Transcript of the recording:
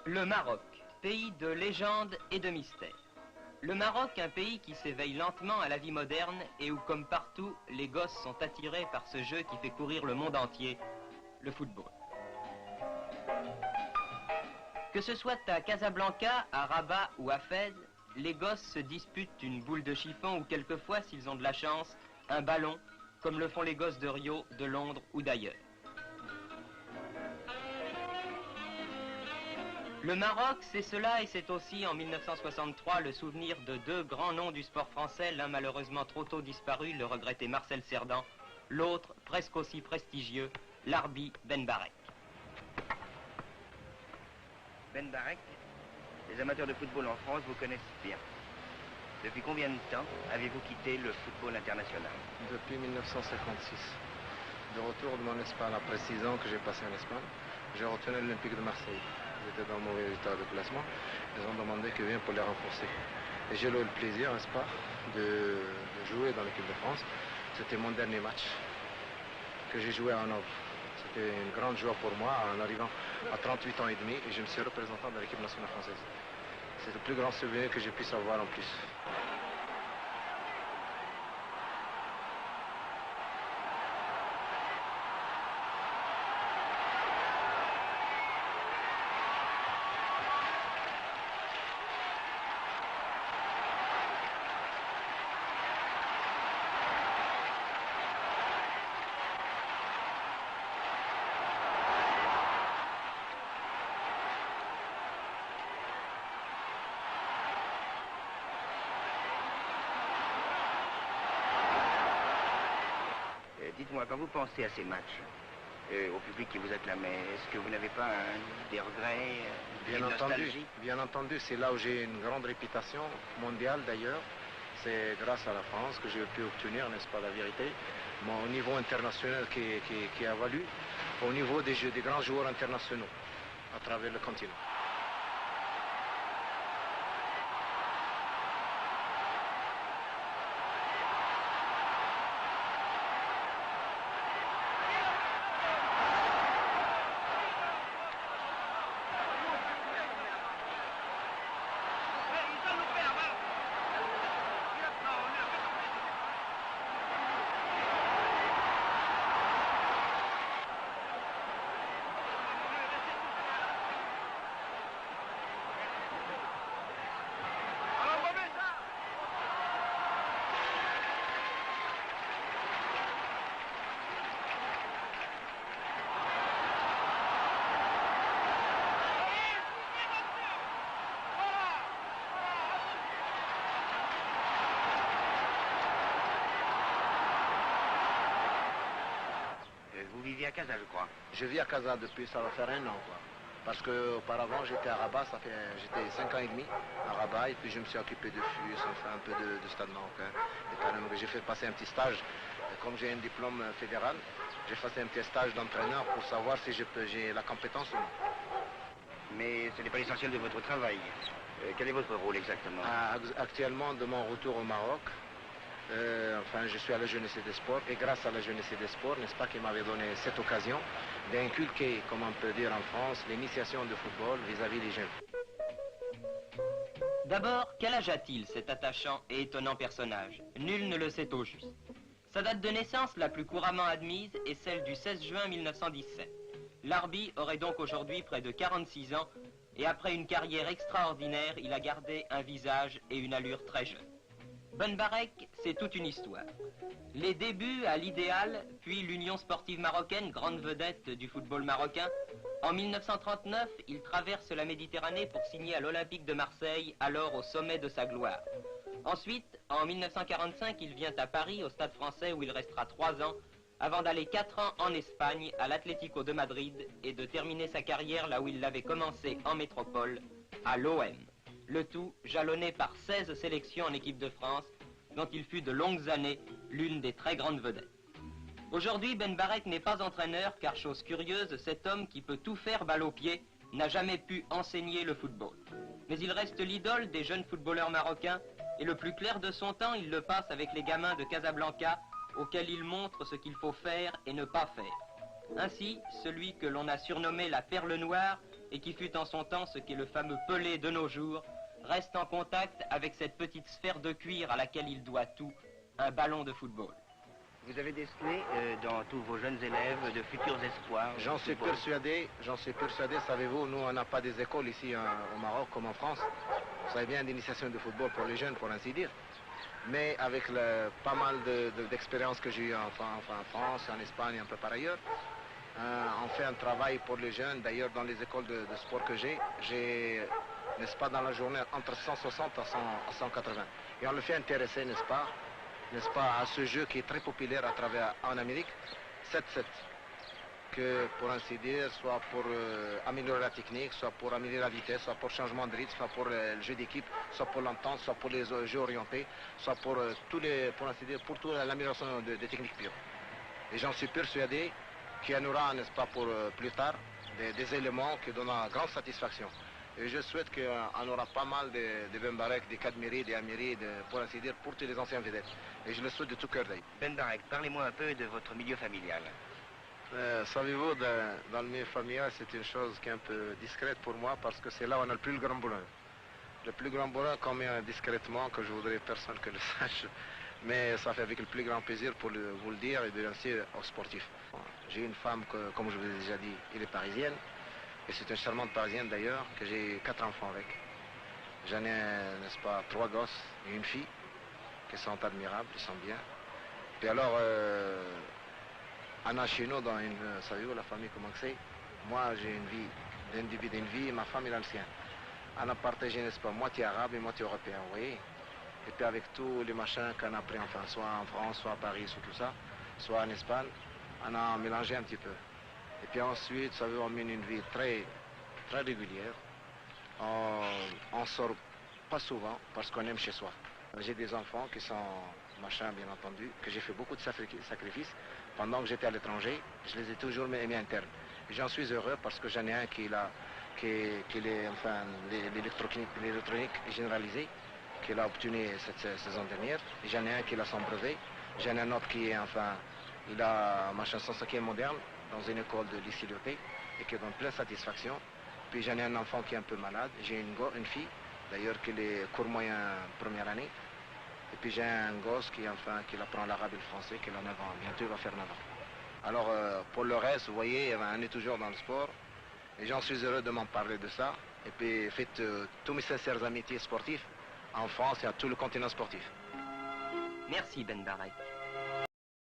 Le Maroc, pays de légende et de mystère. Le Maroc, un pays qui s'éveille lentement à la vie moderne et où, comme partout, les gosses sont attirés par ce jeu qui fait courir le monde entier, le football. Que ce soit à Casablanca, à Rabat ou à Fès, les gosses se disputent une boule de chiffon ou quelquefois, s'ils ont de la chance, un ballon, comme le font les gosses de Rio, de Londres ou d'ailleurs. Le Maroc, c'est cela et c'est aussi en 1963 le souvenir de deux grands noms du sport français, l'un malheureusement trop tôt disparu, le regretté Marcel Cerdan, l'autre presque aussi prestigieux, l'Arbi Ben Barek. Ben Barek, les amateurs de football en France vous connaissent bien. Depuis combien de temps avez-vous quitté le football international? Depuis 1956. De retour de mon Espagne, après 6 ans que j'ai passé en Espagne, j'ai retenu l'Olympique de Marseille. J'étais dans mauvais état de classement. Ils ont demandé que je vienne pour les renforcer. Et j'ai eu le plaisir, n'est-ce pas, de jouer dans l'équipe de France. C'était mon dernier match que j'ai joué en Europe. C'était une grande joie pour moi en arrivant à 38 ans et demi et je me suis représentant de l'équipe nationale française. C'est le plus grand souvenir que je puisse avoir en plus. Dites-moi, quand vous pensez à ces matchs, au public qui vous acclamait, est-ce que vous n'avez pas des regrets, des nostalgies? Bien entendu, c'est là où j'ai une grande réputation mondiale d'ailleurs. C'est grâce à la France que j'ai pu obtenir, n'est-ce pas, la vérité, au niveau international qui a valu, au niveau des grands joueurs internationaux à travers le continent. Vous vivez à Casa, je crois. Je vis à Casa depuis, ça va faire 1 an, quoi. Parce qu'auparavant, j'étais à Rabat, j'étais 5 ans et demi à Rabat, et puis je me suis occupé de FUS, enfin un peu de Stade Marocain. Et carrément, j'ai fait passer un petit stage. Et comme j'ai un diplôme fédéral, j'ai fait un petit stage d'entraîneur pour savoir si j'ai la compétence ou non. Mais ce n'est pas l'essentiel de votre travail. Quel est votre rôle exactement? Actuellement, de mon retour au Maroc, enfin, je suis à la Jeunesse des Sports et grâce à la Jeunesse des Sports, n'est-ce pas, qui m'avait donné cette occasion d'inculquer, comme on peut dire en France, l'initiation de football vis-à-vis des jeunes. D'abord, quel âge a-t-il, cet attachant et étonnant personnage? Nul ne le sait au juste. Sa date de naissance la plus couramment admise est celle du 16 juin 1917. L'Arbi aurait donc aujourd'hui près de 46 ans et après une carrière extraordinaire, il a gardé un visage et une allure très jeune. Ben Barek, c'est toute une histoire. Les débuts à l'Idéal, puis l'Union sportive marocaine, grande vedette du football marocain. En 1939, il traverse la Méditerranée pour signer à l'Olympique de Marseille, alors au sommet de sa gloire. Ensuite, en 1945, il vient à Paris, au Stade français, où il restera 3 ans, avant d'aller 4 ans en Espagne, à l'Atlético de Madrid, et de terminer sa carrière là où il l'avait commencé en métropole, à l'OM. Le tout jalonné par 16 sélections en équipe de France, dont il fut de longues années l'une des très grandes vedettes. Aujourd'hui, Ben Barek n'est pas entraîneur, car chose curieuse, cet homme qui peut tout faire balle au pied n'a jamais pu enseigner le football. Mais il reste l'idole des jeunes footballeurs marocains, et le plus clair de son temps, il le passe avec les gamins de Casablanca, auxquels il montre ce qu'il faut faire et ne pas faire. Ainsi, celui que l'on a surnommé la perle noire et qui fut en son temps ce qu'est le fameux Pelé de nos jours, reste en contact avec cette petite sphère de cuir à laquelle il doit tout, un ballon de football. Vous avez décelé dans tous vos jeunes élèves de futurs espoirs. J'en suis persuadé, savez-vous, nous on n'a pas des écoles ici au Maroc comme en France. Vous savez bien d'initiation de football pour les jeunes, pour ainsi dire. Mais avec pas mal d'expériences que j'ai eues en France, en Espagne et un peu par ailleurs, on fait un travail pour les jeunes. D'ailleurs, dans les écoles de sport que j'ai, n'est-ce pas, dans la journée, entre 160 à 180. Et on le fait intéresser, n'est-ce pas, à ce jeu qui est très populaire en Amérique, 7-7. Que, pour ainsi dire, soit pour améliorer la technique, soit pour améliorer la vitesse, soit pour changement de rythme, soit pour le jeu d'équipe, soit pour l'entente, soit pour les jeux orientés, soit pour pour ainsi dire, pour toute l'amélioration des techniques pures. Et j'en suis persuadé qu'il y en aura, n'est-ce pas, pour plus tard, des éléments qui donnent grande satisfaction. Et je souhaite qu'on aura pas mal de Ben Barek, des Kadmiri, des Amiri, pour ainsi dire, pour tous les anciens vedettes. Et je le souhaite de tout cœur d'ailleurs. Ben Barek, parlez-moi un peu de votre milieu familial. Savez-vous, dans le milieu familial, c'est une chose qui est un peu discrète pour moi parce que c'est là où on a le plus grand bonheur. Le plus grand bonheur qu'on met discrètement, que je voudrais personne que le sache, mais ça fait avec le plus grand plaisir pour vous le dire et de lancer aux sportifs. J'ai une femme que, comme je vous ai déjà dit, elle est parisienne, et c'est une charmante parisienne d'ailleurs, que j'ai 4 enfants avec. J'en ai, n'est-ce pas, 3 gosses et une fille, qui sont admirables, ils sont bien. Puis alors, on a chez nous, savez-vous, la famille, comment c'est? Moi, j'ai une vie d'individu, une vie, et ma femme, elle a le sien. On a partagé, n'est-ce pas, moitié arabe et moitié européen, vous voyez? Et puis avec tous les machins qu'on a pris, enfin, soit en France, soit à Paris, soit tout ça, soit en Espagne, on a mélangé un petit peu. Et puis ensuite, vous savez, on mène une vie très, très régulière. On sort pas souvent parce qu'on aime chez soi. J'ai des enfants qui sont machins, bien entendu, que j'ai fait beaucoup de sacrifices. Pendant que j'étais à l'étranger, je les ai toujours aimés internes. Et j'en suis heureux parce que j'en ai un qui est, enfin, l'électronique généralisée, qu'il a obtenu cette saison dernière. Et j'en ai un qui a son brevet. J'en ai un autre qui est, enfin, il a machin son cinquième moderne dans une école de lycée Lyoté et qui donne plein de satisfaction. Puis j'en ai un enfant qui est un peu malade. J'ai une fille, d'ailleurs, qui est cours moyen première année. Et puis j'ai un gosse qui apprend l'arabe et le français, qui a 9 ans. Bientôt il va faire 9 ans. Alors pour le reste, vous voyez, on est toujours dans le sport. Et j'en suis heureux de m'en parler de ça. Et puis faites tous mes sincères amitiés sportifs en France et à tout le continent sportif. Merci Ben Barek.